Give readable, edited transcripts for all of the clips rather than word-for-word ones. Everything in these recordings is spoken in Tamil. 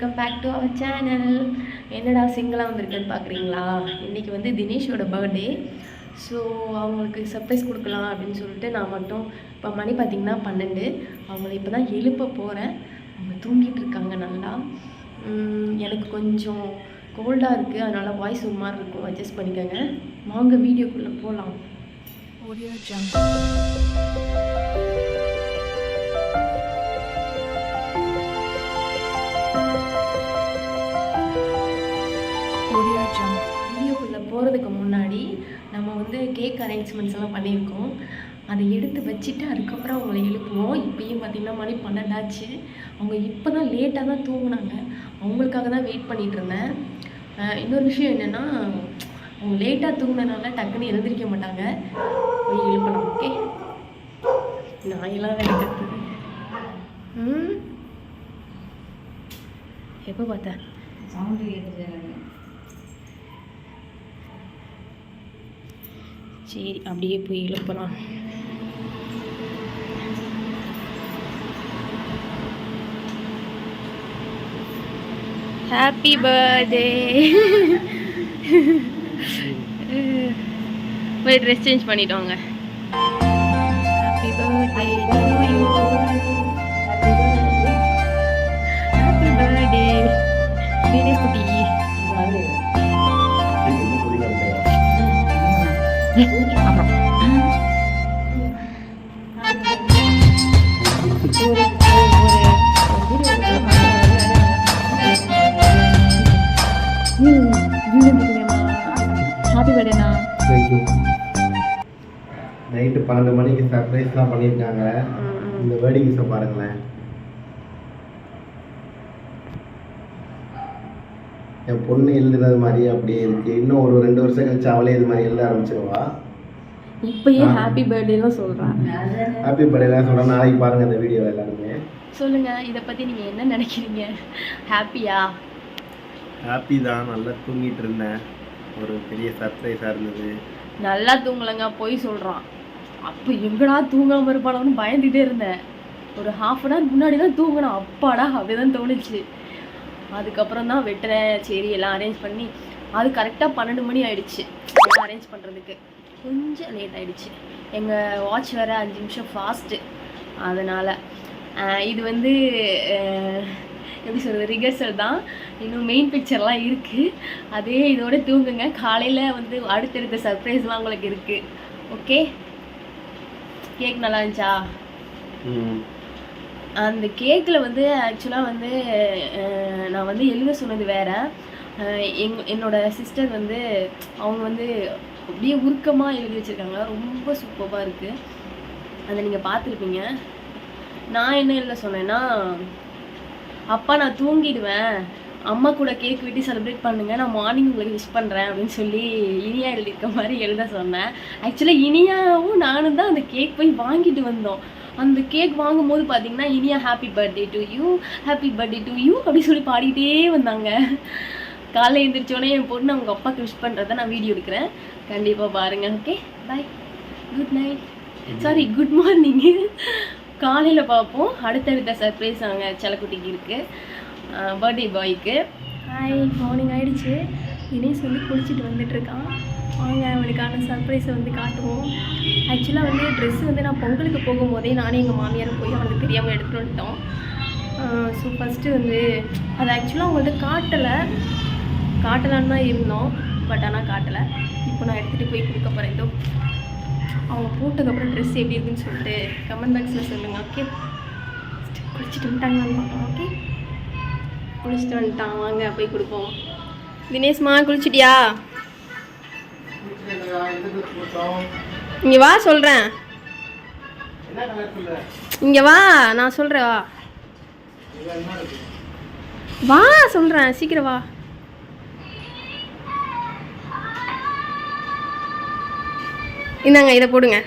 Welcome back to our channel. என்னடா சிங்கிளாக வந்திருக்குன்னு பார்க்குறீங்களா? இன்றைக்கி வந்து தினேஷோட பர்த்டே. ஸோ அவங்களுக்கு சர்ப்ரைஸ் கொடுக்கலாம் அப்படின்னு சொல்லிட்டு நான் மட்டும் இப்போ மணி பார்த்திங்கன்னா 12. அவங்கள இப்போ தான் எழுப்ப போகிறேன். அவங்க தூங்கிட்டு இருக்காங்க நல்லா. எனக்கு கொஞ்சம் கோல்டாக இருக்குது, அதனால் வாய்ஸ் ஒரு மாதிரி இருக்கும், அட்ஜஸ்ட் பண்ணிக்கோங்க. வாங்க வீடியோக்குள்ளே போகலாம். Audio Jungle. வீடியோக்குள்ளே போகிறதுக்கு முன்னாடி நம்ம வந்து கேக் அரேஞ்ச்மெண்ட்ஸ் எல்லாம் பண்ணியிருக்கோம். அதை எடுத்து வச்சுட்டு அதுக்கப்புறம் அவங்கள எழுப்புவோம். இப்போயும் பார்த்திங்கன்னா மணி 12 ஆச்சு. அவங்க இப்போ தான் லேட்டாக தான் தூங்கினாங்க. அவங்களுக்காக தான் வெயிட் பண்ணிகிட்டு இருந்தேன். இன்னொரு விஷயம் என்னென்னா, அவங்க லேட்டாக தூங்கினனால டக்குன்னு எழுந்திரிக்க மாட்டாங்க. போய் எழுப்பலாம். ஓகே, நாயெல்லாம் வேலை கற்றுது. எப்போ பார்த்தேன் சவுண்டு கேட்டுது. சரி, அப்படியே போய் எழுப்பலாம். Happy birthday. போய் ட்ரெஸ் சேஞ்ச் பண்ணிட்டோங்க. Happy birthday to you. Happy birthday Dinesh குட்டி. ஹாப்பி பர்த்டேண்ணா. தேங்க்யூ. நைட்டு 12 மணிக்கு சர்ப்ரைஸ்லாம் பண்ணியிருக்காங்க. இந்த வேர்டிங்ஸை பாருங்களேன். என் பொண்ணு எழுதுனது மாதிரியே அப்படியே இருக்குது. இன்னும் ஒரு 2 வருஷம் கழிச்சு அவளே இது மாதிரி எழுத ஆரம்பிச்சிருவா. இப்பயே ஹாப்பி பர்த்டேலாம் சொல்கிறாங்க. ஹாப்பி பர்த்டேலாம் சொல்கிறேன். நாளைக்கு பாருங்கள் இந்த வீடியோ எல்லாருமே. சொல்லுங்கள், இதை பற்றி நீங்கள் என்ன நினைக்கிறீங்க? ஹாப்பியா? ஹாப்பி தான். நல்லா தூங்கிட்டு இருந்தேன். ஒரு பெரிய சர்ப்ரைஸாக இருந்தது. நல்லா தூங்கலைங்க, போய் சொல்கிறான். அப்போ எங்கடா தூங்காமல் இருப்பானு பயந்துகிட்டே இருந்தேன். ஒரு ½ அன் ஹவர் முன்னாடி தான் தூங்கினேன். அப்பாடா அப்படி தான் தோணுச்சு. அதுக்கப்புறம் தான் வெட்டுறேன். சரி, எல்லாம் அரேஞ்ச் பண்ணி அது கரெக்டாக 12 மணி ஆகிடுச்சு. எல்லாம் அரேஞ்ச் பண்ணுறதுக்கு கொஞ்சம் லேட் ஆகிடுச்சு. எங்கள் வாட்ச் வேறு 5 நிமிஷம் ஃபாஸ்ட்டு. அதனால் இது வந்து எப்படி சொல்கிறது, ரிஹர்சல் தான். இன்னும் மெயின் பிக்சர்லாம் இருக்குது. அதே இதோட தூங்குங்க. காலையில் வந்து அடுத்தடுத்த சர்ப்ரைஸ்லாம் உங்களுக்கு இருக்குது. ஓகே, கேக் நல்லா இருந்துச்சா? அந்த கேக்கில் வந்து ஆக்சுவலாக வந்து நான் வந்து எழுத சொன்னது வேறு. என்னோட சிஸ்டர் வந்து அவங்க வந்து அப்படியே உருக்கமாக எழுதி வச்சுருக்காங்க. ரொம்ப சூப்பராக இருக்குது. அதை நீங்கள் பார்த்துருப்பீங்க. நான் என்ன எழுத சொன்னேன்னா, அப்பா நான் தூங்கிடுவேன், அம்மா கூட கேக் வெட்டி செலிப்ரேட் பண்ணுங்க, நான் மார்னிங் உங்களுக்கு விஷ் பண்ணுறேன் அப்படின்னு சொல்லி இனியா எழுதியிருக்க மாதிரி எழுத சொன்னேன். ஆக்சுவலாக இனியாவும் நானும் தான் அந்த கேக் போய் வாங்கிட்டு வந்தோம். அந்த கேக் வாங்கும்போது பார்த்தீங்கன்னா Iniya happy birthday to you, happy birthday to you அப்படி சொல்லி பாடிக்கிட்டே வந்தாங்க. காலையில் எழுந்திரிச்சோடனே என் பொண்ணு அவங்க அப்பாவுக்கு விஷ் பண்ணுறத நான் வீடியோ எடுக்கிறேன். கண்டிப்பாக பாருங்கள். Okay, bye, good night, sorry good morning. காலையில் பார்ப்போம். அடுத்தடுத்த சர்ப்ரைஸ் அவங்க செல்லக்குட்டிக்கு இருக்குது, பர்த்டே பாய்க்கு. ஹாய், மார்னிங் ஆகிடுச்சு. தினேஷ் வந்து குளிச்சுட்டு வந்துட்டுருக்கான். வாங்க அவனுக்கான சர்ப்ரைஸை வந்து காட்டுவோம். ஆக்சுவலாக வந்து ட்ரெஸ்ஸு வந்து நான் பொங்கலுக்கு போகும்போதே நானே எங்கள் மாமியாரும் போய் அவனுக்கு தெரியாமல் எடுத்துகிட்டு வந்துட்டோம். ஸோ ஃபஸ்ட்டு வந்து அதை ஆக்சுவலாக அவங்கள்ட்ட காட்டலான்னு தான் இருந்தோம். பட் ஆனால் காட்டலை. இப்போ நான் எடுத்துகிட்டு போய் கொடுக்க போகிறேன். இதோ அவங்க போட்டதுக்கப்புறம் ட்ரெஸ் எப்படி இருக்குன்னு சொல்லிட்டு கமெண்ட் பாக்ஸில் சொல்லுங்கள். ஓகே, குளிச்சுட்டு வந்துட்டாங்கன்னு பார்க்கலாம். ஓகே, குளிச்சுட்டு வந்துட்டான். வாங்க போய் கொடுப்போம். தினேஷ்மா குளிச்சிட்டியா? இங்கே வா சொல்கிறேன். இங்கே வா, நான் சொல்கிறேன். வா சொல்கிறேன், சீக்கிரம் வா. இந்தாங்க, இதை போடுங்க.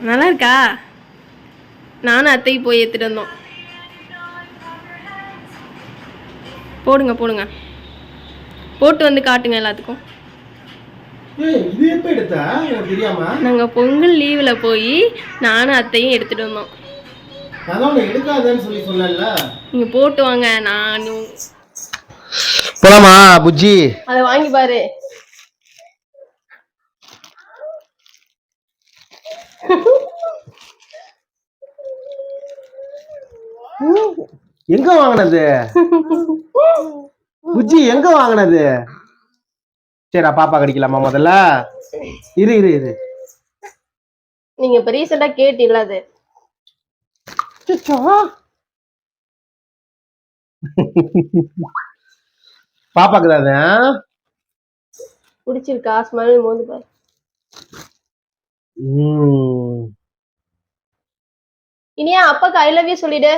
நல்லா இருக்கா? நானும் அத்தைக்கு போய் எடுத்துட்டு வந்தோம். போடுங்க போடுங்க, போட்டு வந்து காட்டுங்க எல்லாத்துக்கும். ஏய் இது எப்ப எடுத்தா எனக்கு தெரியாம? நாங்கள் பொங்கல் லீவில் போய் நானும் அத்தையும் எடுத்துகிட்டு வந்தோம். நான் உன்னை எடுக்காதேன்னு சொல்லி சொன்னேன்ல. நீங்கள் போட்டு வாங்க, நானும் போலாமா புஜ்ஜி? அதை வாங்கி பாரு. எங்க வாங்கினது புஜ்ஜி? எங்க வாங்கினது? சரி பாப்பா கடிக்கலாமா முதல்ல? இரு இரு இரு. நீங்க இப்ப ரீசெண்டா கேட்டீங்களா அது? பாப்பாக்கு தானே பிடிச்சிருக்கா? ஸ்மெல் மோந்து பாரு. இனியா அப்பாக்கு ஐ லவ் யூ சொல்லிடு.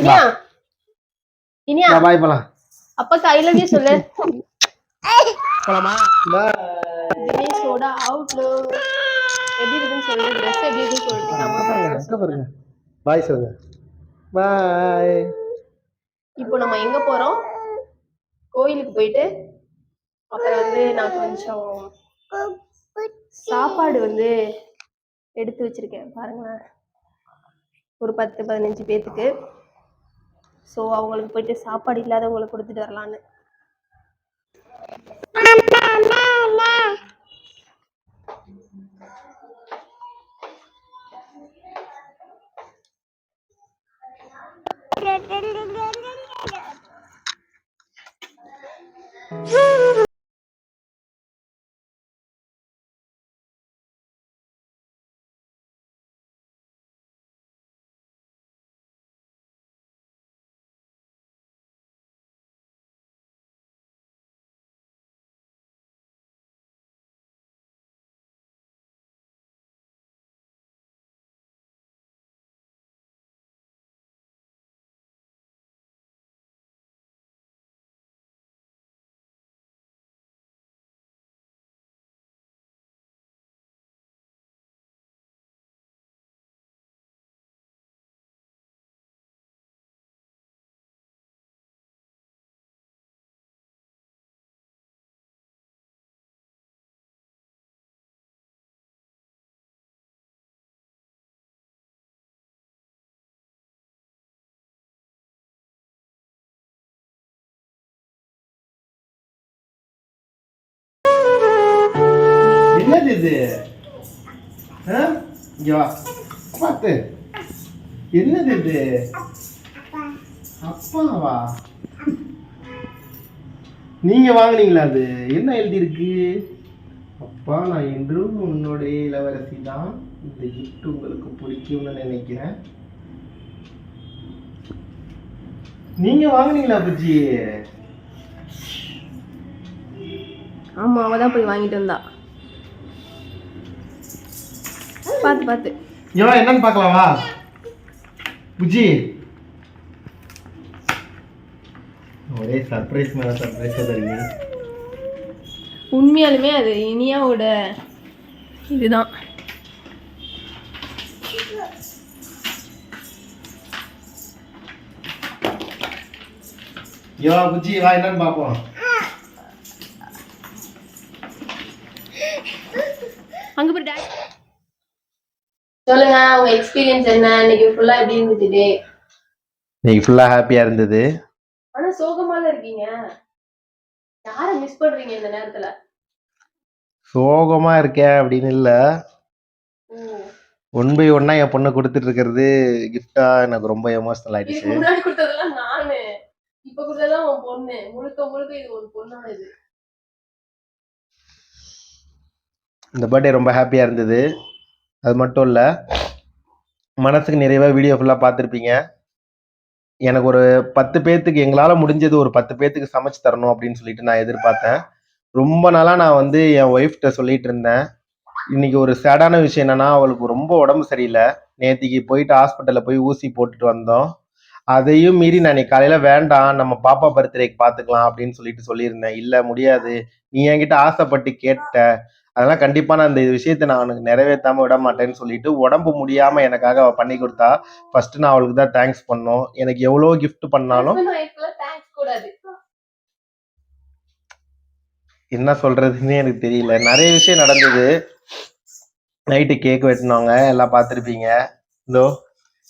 இனியா இனியா பாய் போலாம். அப்பாக்கு ஐ லவ் யூ சொல்லு. போலாமா? பாய். சோடா அவுட்லோ எப்படி இருக்குன்னு சொல்லு. ட்ரெஸ் எப்படி இருக்குன்னு சொல்லிட்டு பாய் சொல்லுங்க. பாய். இப்போ நம்ம எங்க போறோம்? கோயிலுக்கு போயிட்டு அப்புறம் வந்து நான் கொஞ்சம் சாப்பாடு வந்து எடுத்து வச்சிருக்கேன் பாருங்களேன், ஒரு 10-15 பேத்துக்கு. ஸோ அவங்களுக்கு போயிட்டு சாப்பாடு இல்லாதவங்களுக்கு கொடுத்துட்டு வரலான்னு. என்னது இது? பார்த்து என்னது இது? அப்பாவா? நீங்க வாங்குனீங்களா? அது என்ன எழுதி இருக்கு? அப்பா, நான் என்றும் உன்னுடைய இளவரசி தான். இந்த கிஃப்ட் உங்களுக்கு பிடிக்கும்னு நினைக்கிறேன். நீங்க வாங்குனீங்களா புஜ்ஜி? ஆமா, அவதான் போய் வாங்கிட்டு வந்தா. பார்த்து என்னன்னு பார்க்கலாமா புஜ்ஜி? ஒரே சர்ப்ரைஸ் மேல சர்ப்ரைஸ் தருங்க. உண்மையாலுமே அது இனியாவோட இதுதான். புஜ்ஜி வா, என்னன்னு பாப்போம். அங்க போய் சொல்லுங்க உங்க எக்ஸ்பீரியன்ஸ் என்ன? இன்னைக்கு ஃபுல்லா எப்படி இருந்துச்சு? இன்னைக்கு ஃபுல்லா ஹாப்பியா இருந்தது. ஆனா சோகமால இருக்கீங்க. யாரை மிஸ் பண்றீங்க இந்த நேரத்துல? சோகமா இருக்கேன் அப்படின்னு இல்ல, 1 by 1 என் பொண்ணு கொடுத்துட்டு இருக்கிறது கிஃப்டா எனக்கு ரொம்ப எமோஷனல் ஆயிடுச்சு. முன்னாடி கொடுத்ததெல்லாம் நானு, இப்ப கொடுத்ததெல்லாம் உன் பொண்ணு. முழுக்க இது ஒரு பொண்ணோட இது. இந்த பர்த்டே ரொம்ப ஹாப்பியா இருந்தது. அது மட்டும் இல்ல, மனசுக்கு நிறைவா வீடியோ ஃபுல்லா பார்த்துருப்பீங்க. எனக்கு ஒரு 10 பேத்துக்கு எங்களால முடிஞ்சது ஒரு 10 பேத்துக்கு சமைச்சு தரணும் அப்படின்னு சொல்லிட்டு நான் எதிர்பார்த்தேன். ரொம்ப நாளா நான் வந்து என் ஒய்ஃப்ட்ட சொல்லிட்டு இருந்தேன். இன்னைக்கு ஒரு சேடான விஷயம் என்னன்னா, அவளுக்கு ரொம்ப உடம்பு சரியில்லை. நேத்திக்கு போயிட்டு ஹாஸ்பிட்டல்ல போய் ஊசி போட்டுட்டு வந்தோம். அதையும் மீறி நான் இன்னைக்கு காலையில வேண்டாம், நம்ம பாப்பா பர்த்டேக்கு பார்த்துக்கலாம் அப்படின்னு சொல்லிட்டு சொல்லியிருந்தேன். இல்ல முடியாது, நீ என்கிட்ட ஆசைப்பட்டு கேட்ட, அதெல்லாம் கண்டிப்பா நான் இந்த விஷயத்தை நான் அவனுக்கு நிறைவேற்றாம விட மாட்டேன்னு சொல்லிட்டு உடம்பு முடியாம எனக்காக அவ பண்ணி கொடுத்தா. ஃபர்ஸ்ட் நான் அவளுக்கு தான் தேங்க்ஸ் பண்ணணும். எனக்கு எவ்வளோ கிஃப்ட் பண்ணாலும் என்ன சொல்றதுன்னே எனக்கு தெரியல. நிறைய விஷயம் நடந்தது. நைட்டு கேக் வெட்டினவங்க எல்லாம் பார்த்துருப்பீங்க. இதோ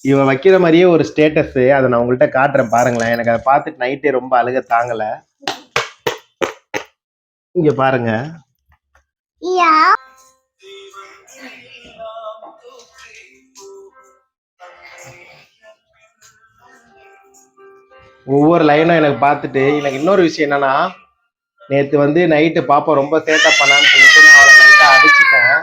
இவ வைக்கிற மாதிரியே ஒரு ஸ்டேட்டஸ், அதை நான் உங்கள்கிட்ட காட்டுறேன் பாருங்களேன். எனக்கு அதை பார்த்துட்டு நைட்டே ரொம்ப அழுக தாங்கல. இங்க பாருங்க. ஒவ்வொரு லைனும் எனக்கு பார்த்துட்டு எனக்கு இன்னொரு விஷயம் என்னன்னா, நேற்று வந்து நைட்டு பாப்பா ரொம்ப சேட்டை பண்ணான்னு சொல்லிட்டு நான் அவளை நைட்டாக அடிச்சுட்டேன்.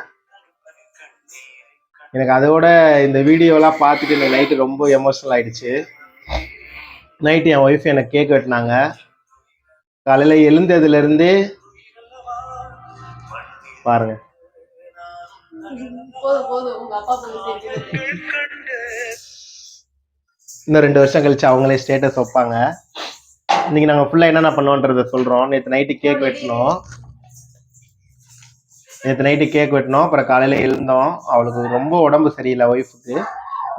எனக்கு அதோட இந்த வீடியோலாம் பார்த்துட்டு இந்த நைட்டு ரொம்ப எமோஷனல் ஆயிடுச்சு. நைட்டு என் ஒய்ஃப் எனக்கு கேக் வெட்டினாங்க. காலையில் எழுந்ததுலேருந்து பாருங்க. இன்னும் 2 வருஷம் கழிச்சு அவங்களே ஸ்டேட்டஸ் வைப்பாங்க. இன்னைக்கு நாங்கள் ஃபுல்லாக என்னென்ன பண்ணோன்றதை சொல்கிறோம். நேற்று நைட்டு கேக் வெட்டினோம். அப்புறம் காலையில் எழுந்தோம். அவளுக்கு ரொம்ப உடம்பு சரியில்லை ஒய்ஃபுக்கு.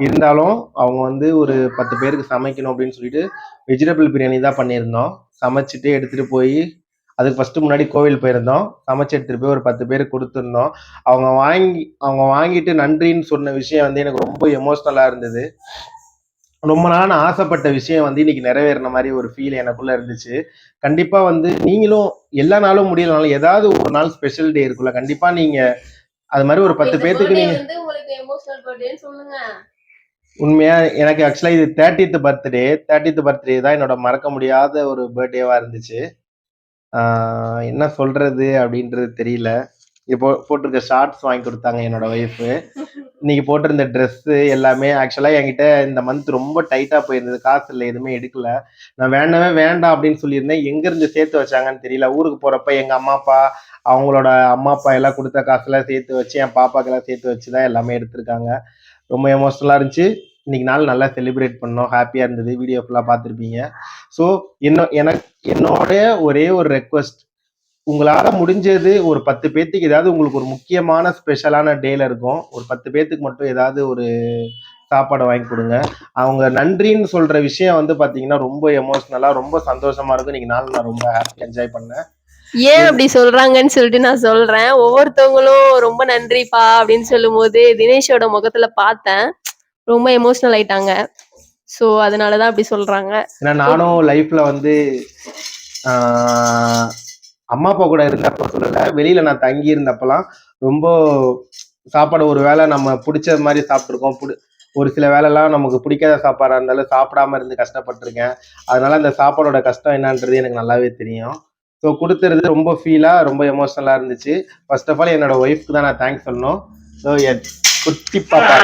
இருந்தாலும் அவங்க வந்து ஒரு 10 பேருக்கு சமைக்கணும் அப்படின்னு சொல்லிட்டு வெஜிடபிள் பிரியாணி தான் பண்ணியிருந்தோம். சமைச்சிட்டு எடுத்துகிட்டு போய் அதுக்கு ஃபஸ்ட்டு முன்னாடி கோவில் போயிருந்தோம். சமைச்சு எடுத்துகிட்டு போய் ஒரு 10 பேருக்கு கொடுத்துருந்தோம். அவங்க வாங்கிட்டு நன்றின்னு சொன்ன விஷயம் வந்து எனக்கு ரொம்ப எமோஷ்னலாக இருந்தது. ரொம்ப நாள் நான் ஆசைப்பட்ட விஷயம் வந்து இன்னைக்கு நிறைவேறின மாதிரி ஒரு ஃபீல் எனக்குள்ள இருந்துச்சு. கண்டிப்பா வந்து நீங்களும் எல்லா நாளும் முடியலனாலும் ஏதாவது ஒரு நாள் ஸ்பெஷல் டே இருக்குல்ல, கண்டிப்பா நீங்க அது மாதிரி ஒரு 10 பேத்துக்கு நீங்க உண்மையா எனக்கு ஆக்சுவலா இது 30th பர்த்டே தான் என்னோட மறக்க முடியாத ஒரு பர்த்டேவா இருந்துச்சு. என்ன சொல்றது அப்படின்றது தெரியல. இப்போ போட்டிருக்க ஷார்ட்ஸ் வாங்கி கொடுத்தாங்க என்னோட ஒய்ஃபு. இன்னைக்கு போட்டிருந்த ட்ரெஸ்ஸு எல்லாமே ஆக்சுவலாக என்கிட்ட இந்த மந்த் ரொம்ப டைட்டாக போயிருந்தது. காசு இல்லை, எதுவுமே எடுக்கல. நான் வேண்டாம் அப்படின்னு சொல்லியிருந்தேன். எங்கேருந்து சேர்த்து வச்சாங்கன்னு தெரியல. ஊருக்கு போகிறப்ப எங்கள் அம்மா அப்பா அவங்களோட அம்மா அப்பா எல்லாம் கொடுத்த காசெல்லாம் சேர்த்து வச்சு என் பாப்பாக்கெல்லாம் சேர்த்து வச்சு தான் எல்லாமே எடுத்திருக்காங்க. ரொம்ப எமோஷ்னலாக இருந்துச்சு. இன்னைக்கு நாள் நல்லா செலிப்ரேட் பண்ணோம். ஹாப்பியாக இருந்தது. வீடியோ ஃபுல்லாக பார்த்துருப்பீங்க. ஸோ என்னோட ஒரே ஒரு ரெக்வஸ்ட், உங்களால முடிஞ்சது ஒரு 10 பேத்துக்கு ஏதாவது உங்களுக்கு ஒரு முக்கியமான ஸ்பெஷலான டேல இருக்கும். ஒரு 10 பேத்துக்கு மட்டும் ஏதாவது ஒரு சாப்பாடு வாங்கி கொடுங்க. அவங்க நன்றின்னு சொல்ற விஷயம் வந்து பாத்தீங்கன்னா ரொம்ப எமோஷனலா ரொம்ப சந்தோஷமா இருக்கும். இன்னைக்கு நாள் நான் ரொம்ப ஹாப்பி என்ஜாய் பண்ணேன். ஏன் அப்படி சொல்றாங்கன்னு சொல்லிட்டு நான் சொல்றேன். ஒவ்வொருத்தவங்களும் ரொம்ப நன்றிப்பா அப்படின்னு சொல்லும் போது தினேஷோட முகத்துல பார்த்தேன், ரொம்ப எமோஷனல் ஆயிட்டாங்க. ஸோ அதனாலதான் அப்படி சொல்றாங்க. ஏன்னா நானும் லைஃப்ல வந்து அம்மா அப்பா கூட இருந்தப்ப சொல்லல, வெளியில நான் தங்கி இருந்தப்பெல்லாம் ரொம்ப சாப்பாடு ஒரு வேளை நம்ம பிடிச்ச மாதிரி சாப்பிட்ருக்கோம். ஒரு சில வேலைலாம் நமக்கு பிடிக்காத சாப்பாடாக இருந்தாலும் சாப்பிடாம இருந்து கஷ்டப்பட்டிருக்கேன். அதனால அந்த சாப்பாடோட கஷ்டம் என்னன்றது எனக்கு நல்லாவே தெரியும். ஸோ கொடுத்துறது ரொம்ப ஃபீலாக ரொம்ப எமோஷனலாக இருந்துச்சு. ஃபர்ஸ்ட் ஆஃப் ஆல் என்னோட ஒய்ஃப்க்கு தான் நான் தேங்க்ஸ் சொல்லணும். ஸோ என் குட்டி பாப்பா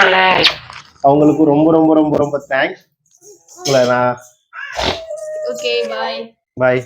அவங்களுக்கு ரொம்ப ரொம்ப ரொம்ப ரொம்ப தேங்க்ஸ். உங்களை நான் ஓகே பாய். பாய்.